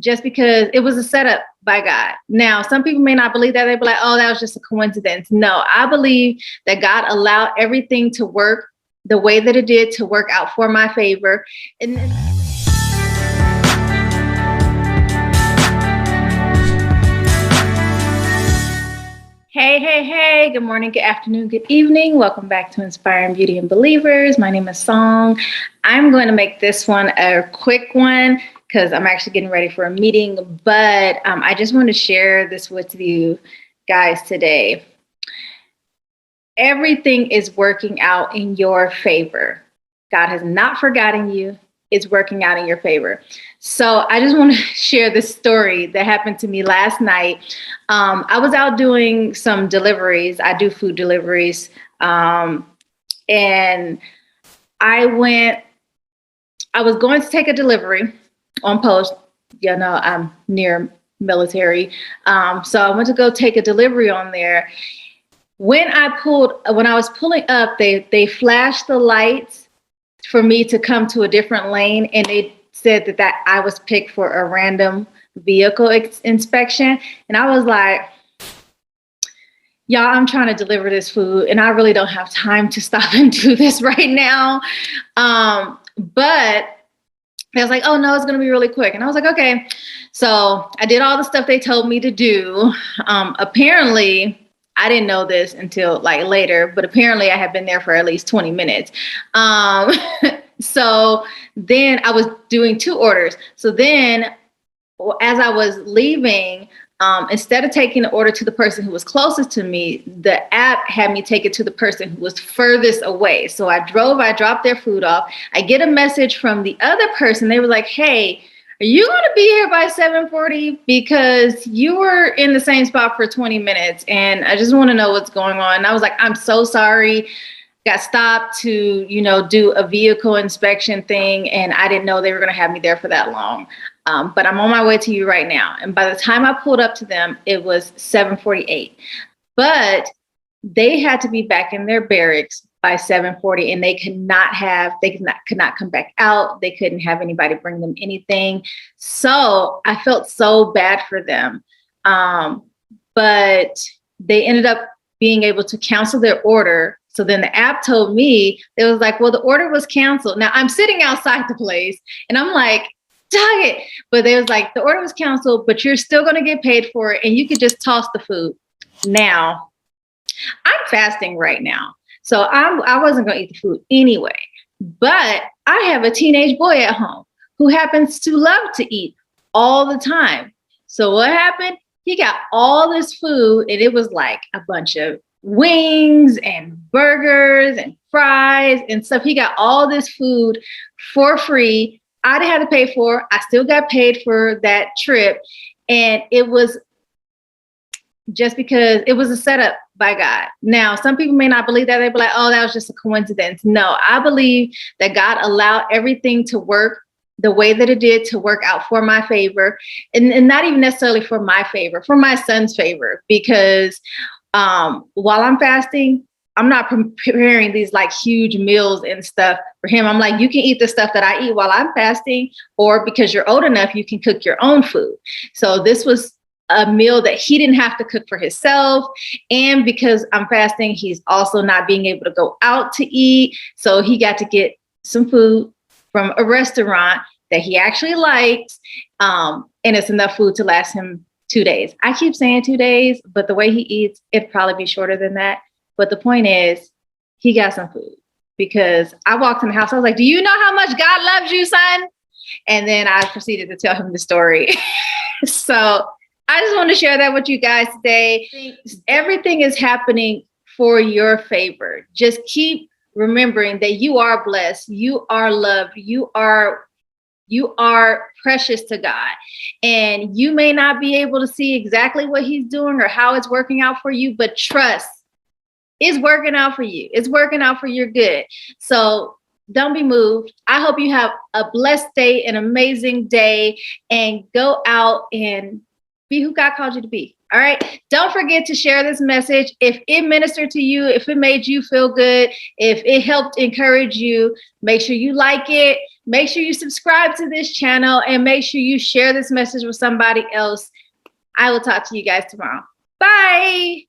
just because it was a setup by God. Now, some people may not believe that. They'd be like, oh, that was just a coincidence. No, I believe that God allowed everything to work the way that it did to work out for my favor. And hey, good morning, good afternoon, good evening. Welcome back to Inspiring Beauty and Believers. My name is Song. I'm going to make this one a quick one because I'm actually getting ready for a meeting, but I just want to share this with you guys today. Everything is working out in your favor. God has not forgotten you. It's working out in your favor. So I just want to share this story that happened to me last night. I was out doing some deliveries. I do food deliveries. And I was going to take a delivery on post. You know, I'm near military. So I went to go take a delivery on there. When I was pulling up, they flashed the lights for me to come to a different lane, and they said that I was picked for a random vehicle inspection. And I was like, y'all, I'm trying to deliver this food and I really don't have time to stop and do this right now. But I was like, oh no, it's going to be really quick. And I was like, okay. So I did all the stuff they told me to do. Apparently, I didn't know this until like later, but apparently I had been there for at least 20 minutes. So then I was doing 2 orders. So then as I was leaving, instead of taking the order to the person who was closest to me, the app had me take it to the person who was furthest away. So I dropped their food off. I get a message from the other person. They were like, hey, are you going to be here by 7:40? Because you were in the same spot for 20 minutes. And I just want to know what's going on. And I was like, I'm so sorry. Got stopped to, do a vehicle inspection thing. And I didn't know they were going to have me there for that long. But I'm on my way to you right now. And by the time I pulled up to them, it was 7:48. But they had to be back in their barracks by 7:40, and they could not come back out. They couldn't have anybody bring them anything. So I felt so bad for them. But they ended up being able to cancel their order. So then the app told me, it was like, well, the order was canceled. Now I'm sitting outside the place and I'm like, dang it. But they was like, the order was canceled, but you're still going to get paid for it. And you could just toss the food. Now I'm fasting right now. So I wasn't going to eat the food anyway, but I have a teenage boy at home who happens to love to eat all the time. So what happened? He got all this food, and it was like a bunch of wings and burgers and fries and stuff. He got all this food for free. I didn't have to pay for it. I still got paid for that trip. And it was just because it was a setup by God. Now, some people may not believe that. They'd be like, oh, that was just a coincidence. No, I believe that God allowed everything to work the way that it did to work out for my favor, and not even necessarily for my favor, for my son's favor, because while I'm fasting, I'm not preparing these like huge meals and stuff for him. I'm like, you can eat the stuff that I eat while I'm fasting, or because you're old enough, you can cook your own food. So this was a meal that he didn't have to cook for himself. And because I'm fasting, he's also not being able to go out to eat. So he got to get some food from a restaurant that he actually likes. And it's enough food to last him 2 days. I keep saying 2 days, but the way he eats, it'd probably be shorter than that. But the point is, he got some food, because I walked in the house. I was like, do you know how much God loves you, son? And then I proceeded to tell him the story. So I just want to share that with you guys today. Everything is happening for your favor. Just keep remembering that you are blessed. You are loved. You are precious to God. And you may not be able to see exactly what he's doing or how it's working out for you, but trust, it's working out for you. It's working out for your good. So don't be moved. I hope you have a blessed day, an amazing day, and go out and be who God called you to be. All right. Don't forget to share this message. If it ministered to you, if it made you feel good, if it helped encourage you, make sure you like it. Make sure you subscribe to this channel and make sure you share this message with somebody else. I will talk to you guys tomorrow. Bye.